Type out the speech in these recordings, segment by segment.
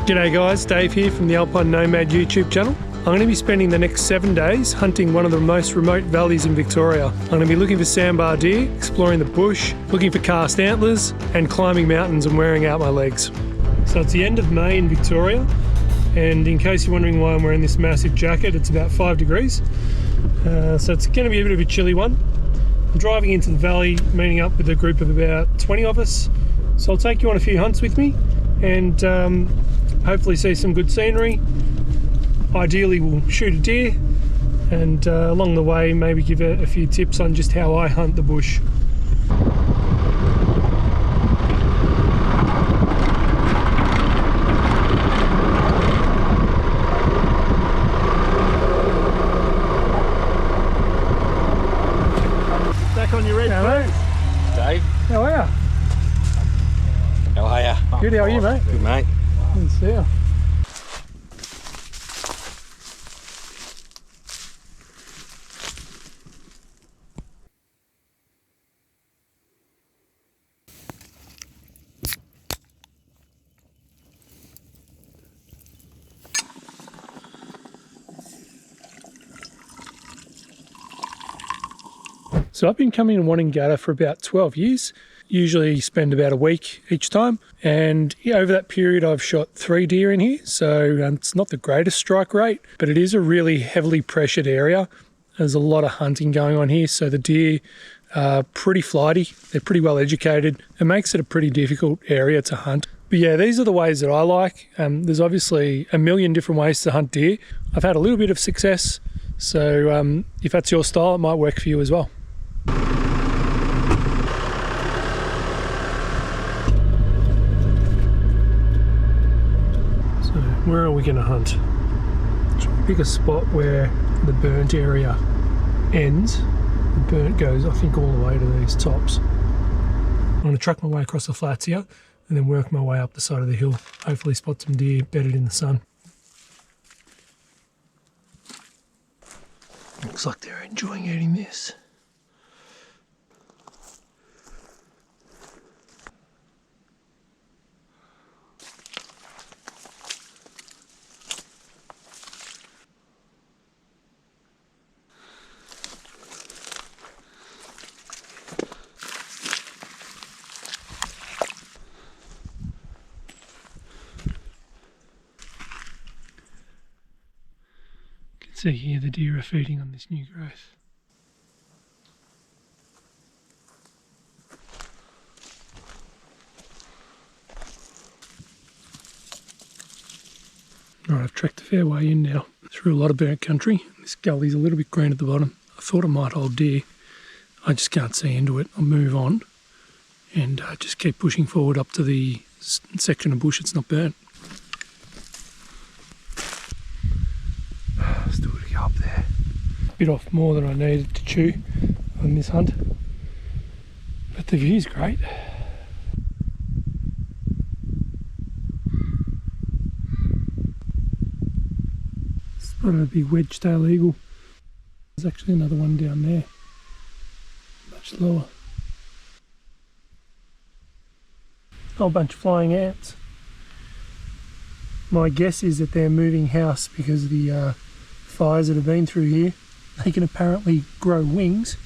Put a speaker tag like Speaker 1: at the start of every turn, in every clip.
Speaker 1: G'day guys, Dave here from the Alpine Nomad YouTube channel. I'm going to be spending the next 7 days hunting one of the most remote valleys in Victoria. I'm going to be looking for Sambar Deer, exploring the bush, looking for cast antlers, and climbing mountains and wearing out my legs. So it's the end of May in Victoria, and in case you're wondering why I'm wearing this massive jacket, it's about 5 degrees. So it's going to be a bit of a chilly one. I'm driving into the valley, meeting up with a group of about 20 of us. So I'll take you on a few hunts with me and hopefully see some good scenery. Ideally we'll shoot a deer, and along the way maybe give a few tips on just how I hunt the bush. Back on your red clothes.
Speaker 2: Dave.
Speaker 1: How are you?
Speaker 2: How are you?
Speaker 1: Good, how are you, mate?
Speaker 2: Good, mate.
Speaker 1: Good to see you. So I've been coming to Wonnangatta for about 12 years, usually spend about a week each time, and over that period I've shot 3 deer in here, so it's not the greatest strike rate, but it is a really heavily pressured area. There's a lot of hunting going on here, so the deer are pretty flighty, they're pretty well educated. It makes it a pretty difficult area to hunt. But yeah, these are the ways that I like. There's obviously a million different ways to hunt deer. I've had a little bit of success, so if that's your style, it might work for you as well. Where are we going to hunt? Pick a spot where the burnt area ends. The burnt goes, I think, all the way to these tops. I'm going to truck my way across the flats here and then work my way up the side of the hill. Hopefully spot some deer bedded in the sun. Looks like they're enjoying eating this. So here the deer are feeding on this new growth. Alright, I've trekked a fair way in now through a lot of burnt country. This gully's a little bit green at the bottom. I thought it might hold deer. I just can't see into it. I'll move on and just keep pushing forward up to the section of bush that's not burnt. Still got to go up there. Bit off more than I needed to chew on this hunt, but the view's great. Spotted a big wedge-tail eagle. There's actually another one down there, much lower. A whole bunch of flying ants. My guess is that they're moving house because of the fires that have been through here. They can apparently grow wings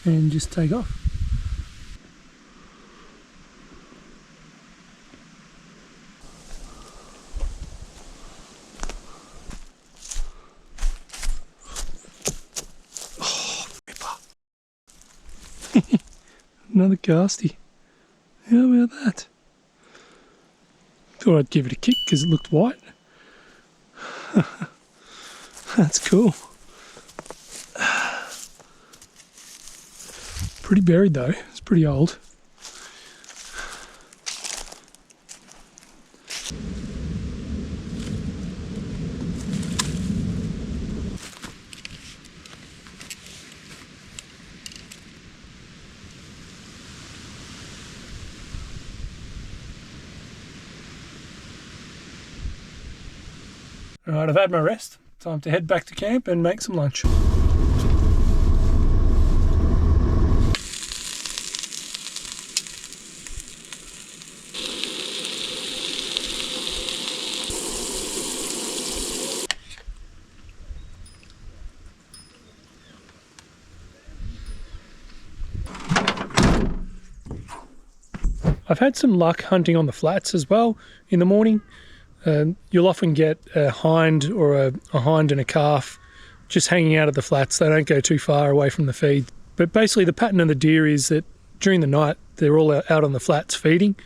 Speaker 1: and just take off. Oh, ripper. Another casty. How about that? Thought I'd give it a kick because it looked white. That's cool. Pretty buried though, it's pretty old. Alright, I've had my rest. Time to head back to camp and make some lunch. I've had some luck hunting on the flats as well in the morning. You'll often get a hind or a hind and a calf just hanging out at the flats. They don't go too far away from the feed. But basically the pattern of the deer is that during the night they're all out on the flats feeding,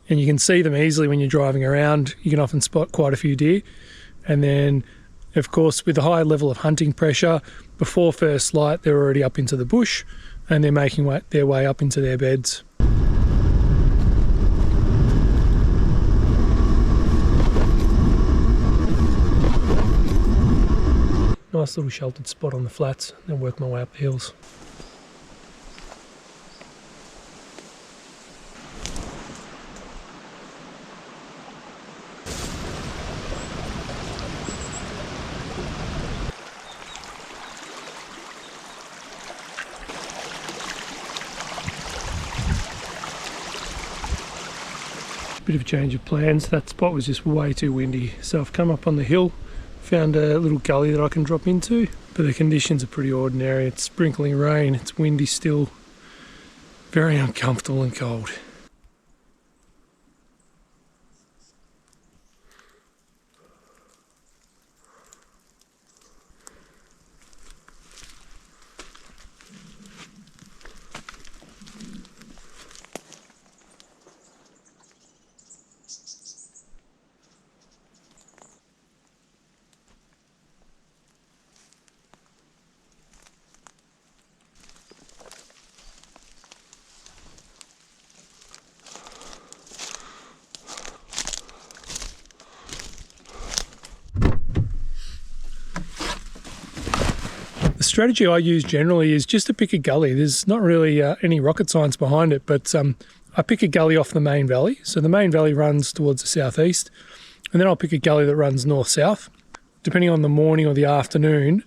Speaker 1: and you can see them easily when you're driving around. You can often spot quite a few deer. And then, of course, with the high level of hunting pressure, before first light they're already up into the bush and they're making their way up into their beds. Nice little sheltered spot on the flats, and work my way up the hills. Bit of a change of plans. That spot was just way too windy, so I've come up on the hill, found a little gully that I can drop into, but the conditions are pretty ordinary. It's sprinkling rain, it's windy still, very uncomfortable and cold. The strategy I use generally is just to pick a gully. There's not really any rocket science behind it, but I pick a gully off the main valley. So the main valley runs towards the southeast, and then I'll pick a gully that runs north-south. Depending on the morning or the afternoon,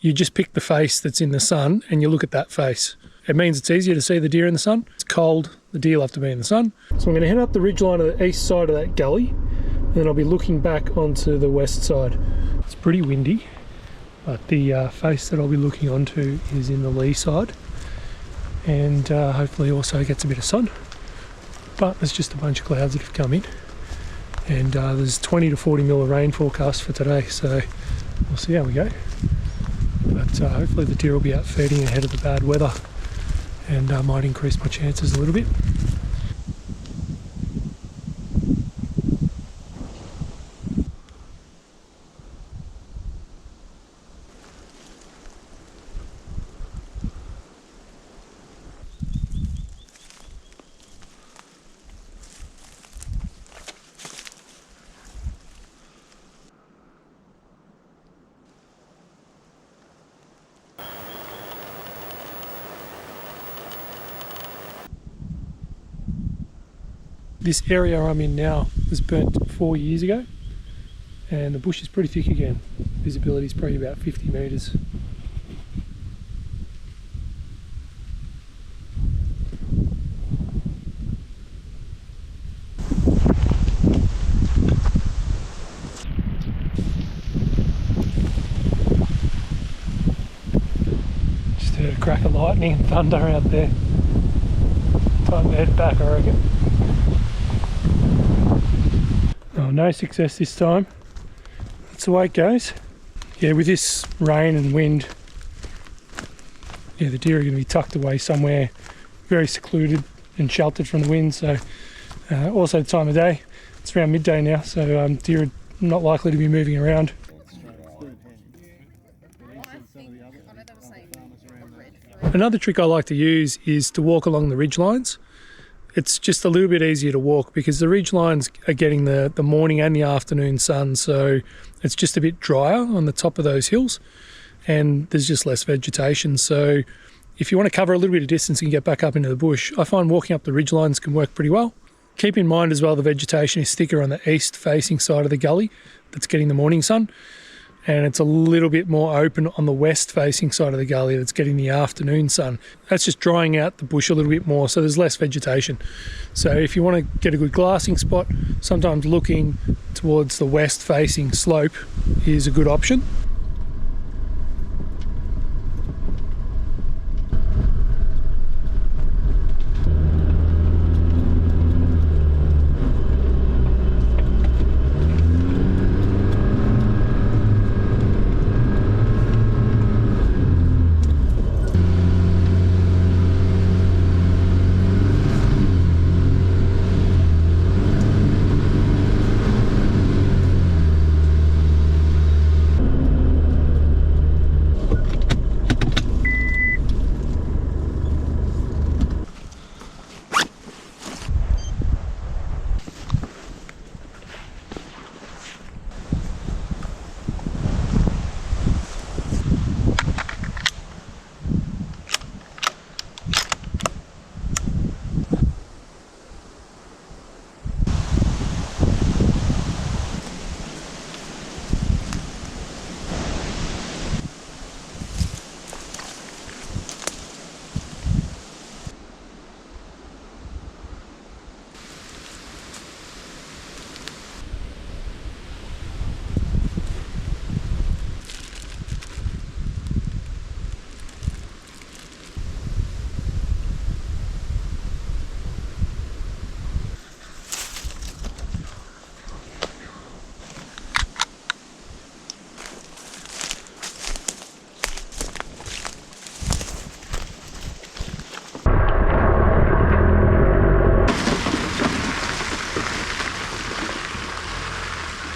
Speaker 1: you just pick the face that's in the sun and you look at that face. It means it's easier to see the deer in the sun. It's cold, the deer love to be in the sun. So I'm going to head up the ridgeline of the east side of that gully, and then I'll be looking back onto the west side. It's pretty windy, but the face that I'll be looking onto is in the lee side, and hopefully also gets a bit of sun. But there's just a bunch of clouds that have come in, and there's 20 to 40 mil of rain forecast for today, so we'll see how we go. But hopefully the deer will be out feeding ahead of the bad weather, and might increase my chances a little bit. This area I'm in now was burnt 4 years ago, and the bush is pretty thick again. Visibility is probably about 50 metres. Just heard a crack of lightning and thunder out there. Time to head back, I reckon. Oh, no success this time. That's the way it goes. Yeah, with this rain and wind, yeah, the deer are going to be tucked away somewhere very secluded and sheltered from the wind. So also the time of day, it's around midday now, so deer are not likely to be moving around. Another trick I like to use is to walk along the ridge lines. It's just a little bit easier to walk because the ridge lines are getting the morning and the afternoon sun, so it's just a bit drier on the top of those hills and there's just less vegetation. So if you want to cover a little bit of distance and get back up into the bush, I find walking up the ridge lines can work pretty well. Keep in mind as well the vegetation is thicker on the east facing side of the gully that's getting the morning sun, and it's a little bit more open on the west facing side of the gully that's getting the afternoon sun. That's just drying out the bush a little bit more, so there's less vegetation. So if you want to get a good glassing spot, sometimes looking towards the west facing slope is a good option.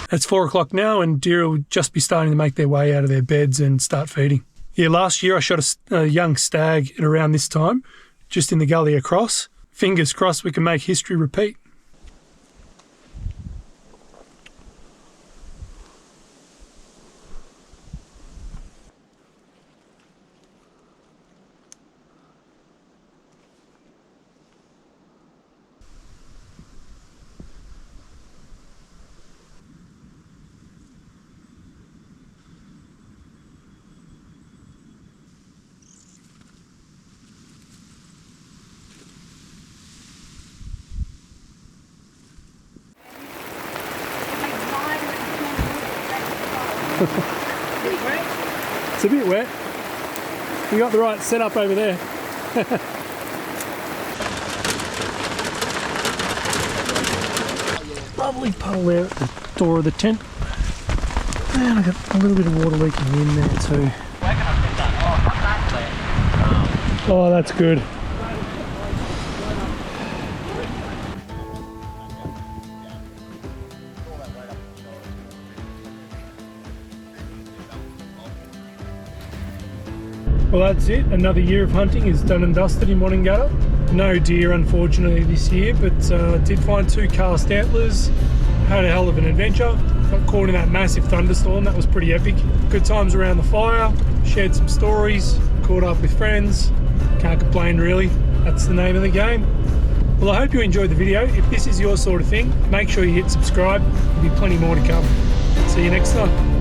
Speaker 1: It's 4 o'clock now and deer will just be starting to make their way out of their beds and start feeding. Yeah, last year I shot a young stag at around this time, just in the gully across. Fingers crossed we can make history repeat. It's a bit wet. We got the right setup over there. Lovely puddle there at the door of the tent. And I got a little bit of water leaking in there too. Oh, that's good. Well, that's it. Another year of hunting is done and dusted in Wonnangatta. No deer, unfortunately, this year, but did find 2 cast antlers. Had a hell of an adventure. Got caught in that massive thunderstorm. That was pretty epic. Good times around the fire. Shared some stories. Caught up with friends. Can't complain, really. That's the name of the game. Well, I hope you enjoyed the video. If this is your sort of thing, make sure you hit subscribe. There'll be plenty more to come. See you next time.